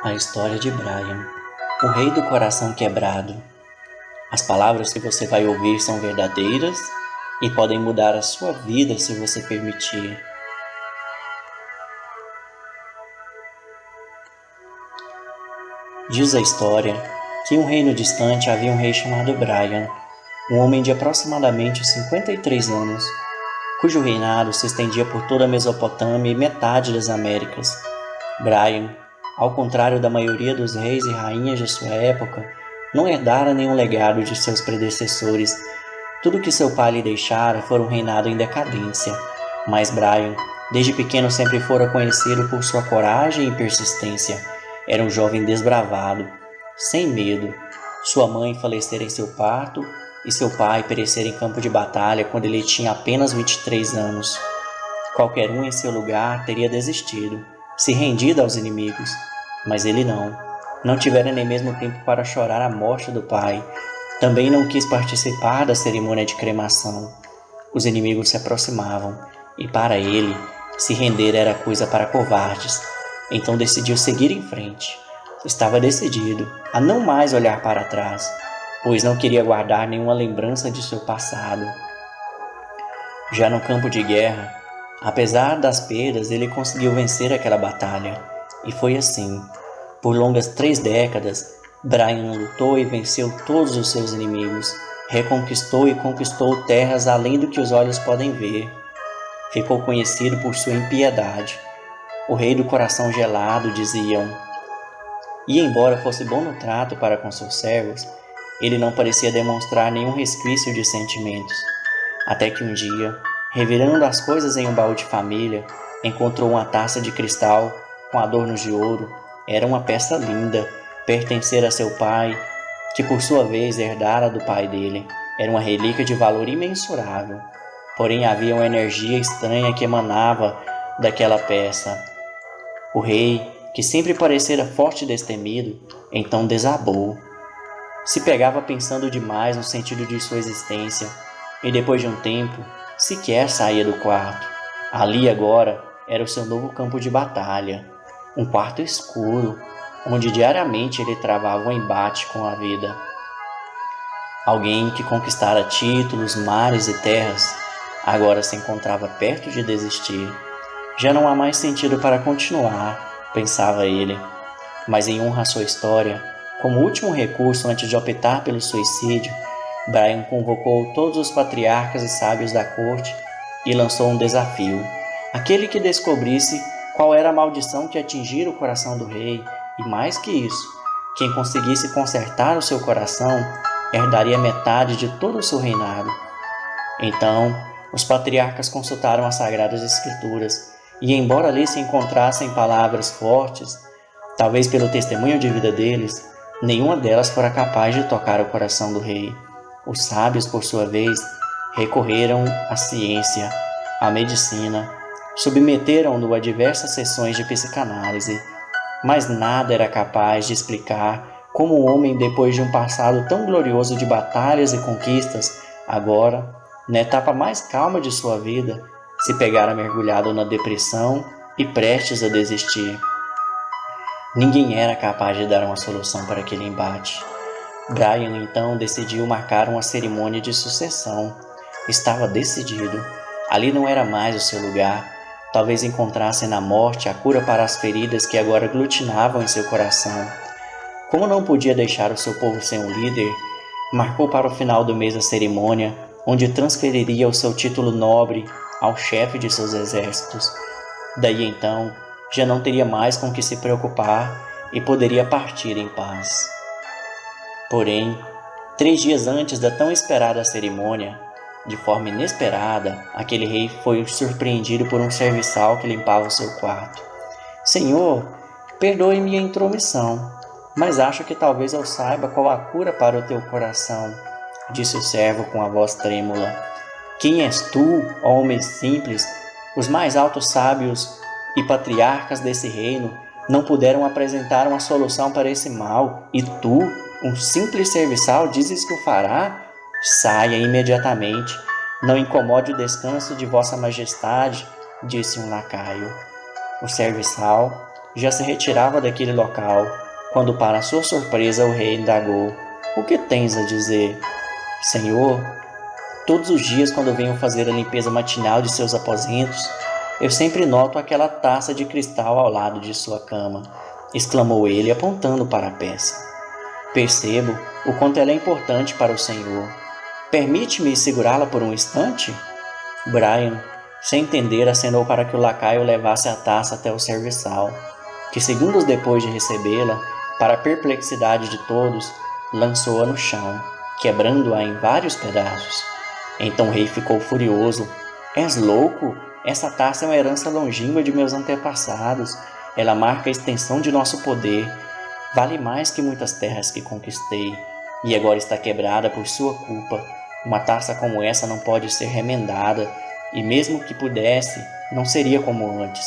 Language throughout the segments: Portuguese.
A história de Brian, o rei do coração quebrado. As palavras que você vai ouvir são verdadeiras e podem mudar a sua vida se você permitir. Diz a história que em um reino distante havia um rei chamado Brian, um homem de aproximadamente 53 anos, cujo reinado se estendia por toda a Mesopotâmia e metade das Américas. Brian, ao contrário da maioria dos reis e rainhas de sua época, não herdara nenhum legado de seus predecessores. Tudo que seu pai lhe deixara fora um reinado em decadência. Mas Brian, desde pequeno, sempre fora conhecido por sua coragem e persistência. Era um jovem desbravado, sem medo. Sua mãe falecera em seu parto e seu pai perecera em campo de batalha quando ele tinha apenas 23 anos. Qualquer um em seu lugar teria desistido, se rendido aos inimigos, mas ele não tivera nem mesmo tempo para chorar a morte do pai. Também não quis participar da cerimônia de cremação. Os inimigos se aproximavam, e para ele, se render era coisa para covardes. Então decidiu seguir em frente. Estava decidido a não mais olhar para trás, pois não queria guardar nenhuma lembrança de seu passado. Já no campo de guerra, apesar das perdas, ele conseguiu vencer aquela batalha. E foi assim. Por longas 3 décadas, Brian lutou e venceu todos os seus inimigos. Reconquistou e conquistou terras além do que os olhos podem ver. Ficou conhecido por sua impiedade. O rei do coração gelado, diziam. E embora fosse bom no trato para com seus servos, ele não parecia demonstrar nenhum resquício de sentimentos. Até que um dia, revirando as coisas em um baú de família, encontrou uma taça de cristal com adornos de ouro. Era uma peça linda, pertencera a seu pai, que por sua vez herdara do pai dele. Era uma relíquia de valor imensurável. Porém havia uma energia estranha que emanava daquela peça. O rei, que sempre parecera forte e destemido, então desabou. Se pegava pensando demais no sentido de sua existência, e depois de um tempo, sequer saía do quarto. Ali agora era o seu novo campo de batalha, um quarto escuro, onde diariamente ele travava um embate com a vida. Alguém que conquistara títulos, mares e terras, agora se encontrava perto de desistir. Já não há mais sentido para continuar, pensava ele. Mas em honra à sua história, como último recurso antes de optar pelo suicídio, Brian convocou todos os patriarcas e sábios da corte e lançou um desafio. Aquele que descobrisse qual era a maldição que atingira o coração do rei, e mais que isso, quem conseguisse consertar o seu coração, herdaria metade de todo o seu reinado. Então, os patriarcas consultaram as Sagradas Escrituras, e embora ali se encontrassem palavras fortes, talvez pelo testemunho de vida deles, nenhuma delas fora capaz de tocar o coração do rei. Os sábios, por sua vez, recorreram à ciência, à medicina, submeteram-no a diversas sessões de psicanálise, mas nada era capaz de explicar como um homem, depois de um passado tão glorioso de batalhas e conquistas, agora, na etapa mais calma de sua vida, se pegara mergulhado na depressão e prestes a desistir. Ninguém era capaz de dar uma solução para aquele embate. Brian então decidiu marcar uma cerimônia de sucessão. Estava decidido. Ali não era mais o seu lugar. Talvez encontrasse na morte a cura para as feridas que agora aglutinavam em seu coração. Como não podia deixar o seu povo sem um líder, marcou para o final do mês a cerimônia, onde transferiria o seu título nobre ao chefe de seus exércitos. Daí então, já não teria mais com que se preocupar e poderia partir em paz. Porém, 3 dias antes da tão esperada cerimônia, de forma inesperada, aquele rei foi surpreendido por um serviçal que limpava o seu quarto. Senhor, perdoe-me a intromissão, mas acho que talvez eu saiba qual a cura para o teu coração, disse o servo com a voz trêmula. Quem és tu, ó homem simples? Os mais altos sábios e patriarcas desse reino não puderam apresentar uma solução para esse mal, e tu, um simples serviçal, dizes que o fará? Saia imediatamente, não incomode o descanso de vossa majestade, disse um lacaio. O serviçal, já se retirava daquele local, quando para sua surpresa o rei indagou: "O que tens a dizer?" "Senhor, todos os dias quando venho fazer a limpeza matinal de seus aposentos, eu sempre noto aquela taça de cristal ao lado de sua cama", exclamou ele, apontando para a peça. "Percebo o quanto ela é importante para o Senhor. Permite-me segurá-la por um instante?" Brian, sem entender, acenou para que o lacaio levasse a taça até o serviçal, que segundos depois de recebê-la, para a perplexidade de todos, lançou-a no chão, quebrando-a em vários pedaços. Então o rei ficou furioso. "És louco? Essa taça é uma herança longínqua de meus antepassados. Ela marca a extensão de nosso poder. Vale mais que muitas terras que conquistei. E agora está quebrada por sua culpa. Uma taça como essa não pode ser remendada, e mesmo que pudesse, não seria como antes.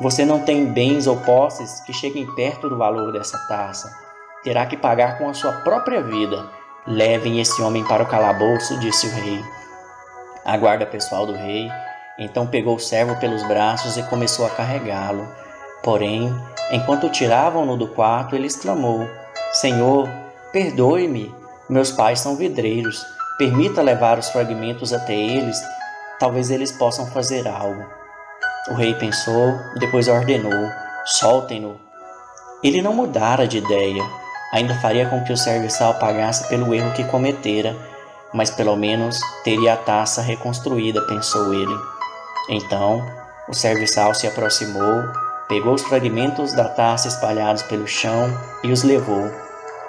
Você não tem bens ou posses que cheguem perto do valor dessa taça. Terá que pagar com a sua própria vida. Levem esse homem para o calabouço", disse o rei. A guarda pessoal do rei então pegou o servo pelos braços e começou a carregá-lo. Porém, enquanto tiravam-no do quarto, ele exclamou: "Senhor, perdoe-me. Meus pais são vidreiros. Permita levar os fragmentos até eles. Talvez eles possam fazer algo." O rei pensou, depois ordenou: "Soltem-no." Ele não mudara de ideia. Ainda faria com que o serviçal pagasse pelo erro que cometera, mas pelo menos teria a taça reconstruída, pensou ele. Então, o serviçal se aproximou, pegou os fragmentos da taça espalhados pelo chão e os levou.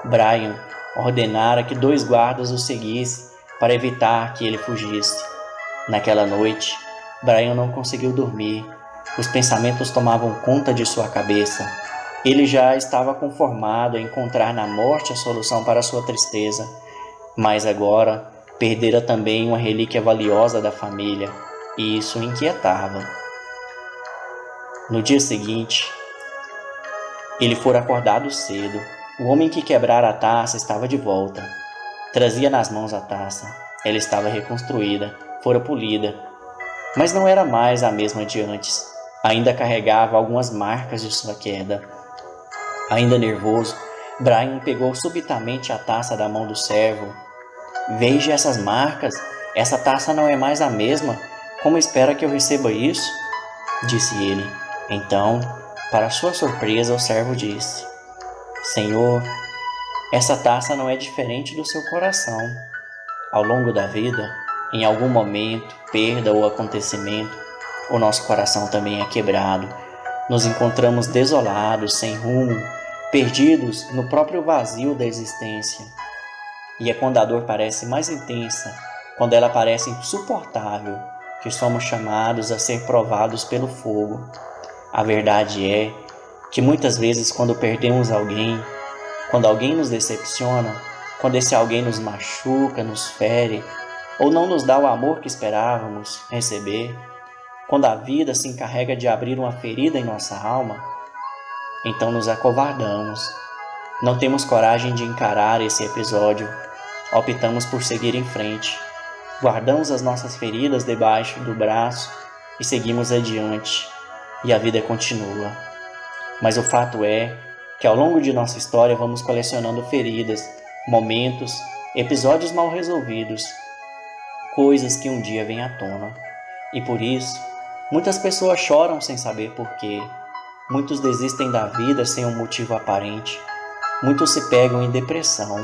Brian ordenara que 2 guardas o seguissem para evitar que ele fugisse. Naquela noite, Brian não conseguiu dormir. Os pensamentos tomavam conta de sua cabeça. Ele já estava conformado a encontrar na morte a solução para sua tristeza, mas agora perdera também uma relíquia valiosa da família, e isso o inquietava. No dia seguinte, ele fora acordado cedo. O homem que quebrara a taça estava de volta. Trazia nas mãos a taça. Ela estava reconstruída, fora polida, mas não era mais a mesma de antes. Ainda carregava algumas marcas de sua queda. Ainda nervoso, Brian pegou subitamente a taça da mão do servo. "Veja essas marcas. Essa taça não é mais a mesma. Como espera que eu receba isso?" disse ele. Então, para sua surpresa, o servo disse: "Senhor, essa taça não é diferente do seu coração. Ao longo da vida, em algum momento, perda ou acontecimento, o nosso coração também é quebrado. Nos encontramos desolados, sem rumo, perdidos no próprio vazio da existência. E é quando a dor parece mais intensa, quando ela parece insuportável, que somos chamados a ser provados pelo fogo. A verdade é que muitas vezes quando perdemos alguém, quando alguém nos decepciona, quando esse alguém nos machuca, nos fere, ou não nos dá o amor que esperávamos receber, quando a vida se encarrega de abrir uma ferida em nossa alma, então nos acovardamos. Não temos coragem de encarar esse episódio. Optamos por seguir em frente. Guardamos as nossas feridas debaixo do braço e seguimos adiante. E a vida continua. Mas o fato é que ao longo de nossa história vamos colecionando feridas, momentos, episódios mal resolvidos, coisas que um dia vêm à tona. E por isso, muitas pessoas choram sem saber porquê. Muitos desistem da vida sem um motivo aparente. Muitos se pegam em depressão.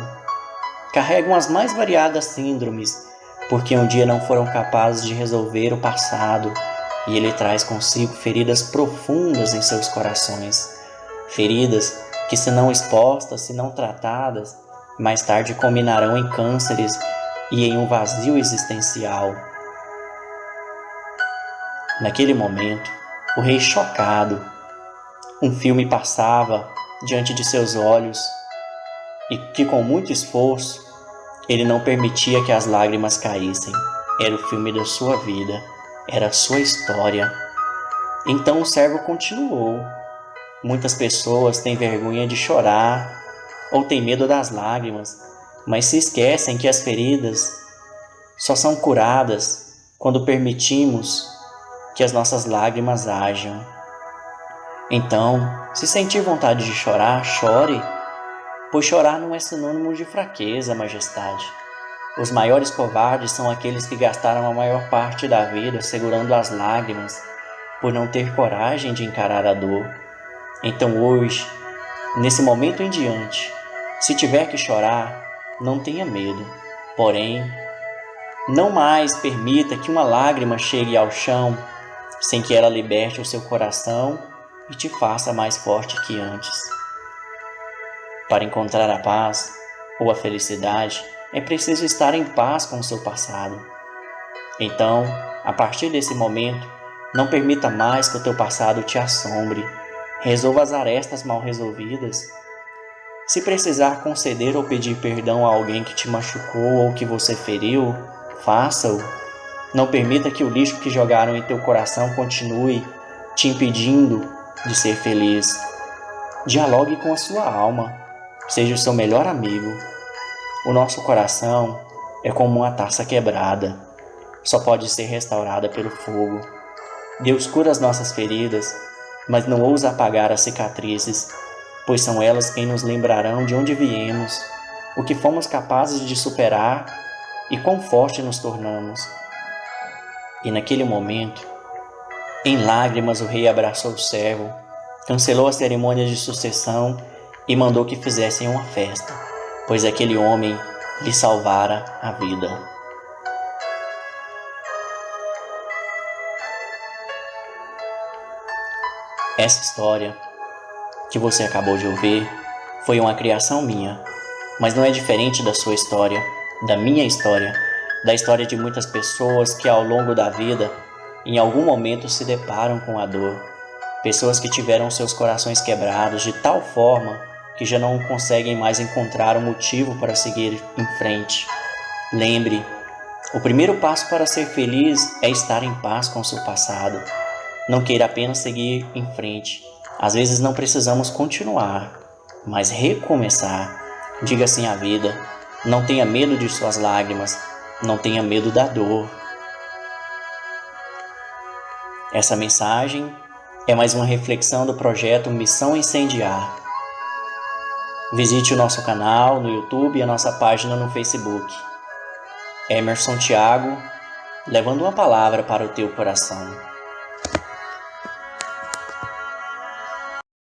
Carregam as mais variadas síndromes, porque um dia não foram capazes de resolver o passado, e ele traz consigo feridas profundas em seus corações. Feridas que, se não expostas, se não tratadas, mais tarde culminarão em cânceres e em um vazio existencial. Naquele momento, o rei chocado, um filme passava diante de seus olhos e que, com muito esforço, ele não permitia que as lágrimas caíssem. Era o filme da sua vida, era a sua história. Então o servo continuou. Muitas pessoas têm vergonha de chorar ou têm medo das lágrimas, mas se esquecem que as feridas só são curadas quando permitimos que as nossas lágrimas hajam. Então, se sentir vontade de chorar, chore, pois chorar não é sinônimo de fraqueza, majestade. Os maiores covardes são aqueles que gastaram a maior parte da vida segurando as lágrimas, por não ter coragem de encarar a dor. Então hoje, nesse momento em diante, se tiver que chorar, não tenha medo. Porém, não mais permita que uma lágrima chegue ao chão sem que ela liberte o seu coração e te faça mais forte que antes. Para encontrar a paz ou a felicidade, é preciso estar em paz com o seu passado. Então, a partir desse momento, não permita mais que o teu passado te assombre. Resolva as arestas mal resolvidas. Se precisar conceder ou pedir perdão a alguém que te machucou ou que você feriu, faça-o. Não permita que o lixo que jogaram em teu coração continue te impedindo de ser feliz. Dialogue com a sua alma. Seja o seu melhor amigo. O nosso coração é como uma taça quebrada. Só pode ser restaurada pelo fogo. Deus cura as nossas feridas, mas não ousa apagar as cicatrizes, pois são elas quem nos lembrarão de onde viemos, o que fomos capazes de superar e quão forte nos tornamos. E naquele momento, em lágrimas, o rei abraçou o servo, cancelou a cerimônia de sucessão e mandou que fizessem uma festa, pois aquele homem lhe salvara a vida. Essa história que você acabou de ouvir foi uma criação minha, mas não é diferente da sua história, da minha história, da história de muitas pessoas que ao longo da vida, em algum momento se deparam com a dor. Pessoas que tiveram seus corações quebrados de tal forma que já não conseguem mais encontrar um motivo para seguir em frente. Lembre, o primeiro passo para ser feliz é estar em paz com o seu passado. Não queira apenas seguir em frente. Às vezes não precisamos continuar, mas recomeçar. Diga sim à vida. Não tenha medo de suas lágrimas. Não tenha medo da dor. Essa mensagem é mais uma reflexão do projeto Missão Incendiar. Visite o nosso canal no YouTube e a nossa página no Facebook. Emerson Thiago, levando uma palavra para o teu coração.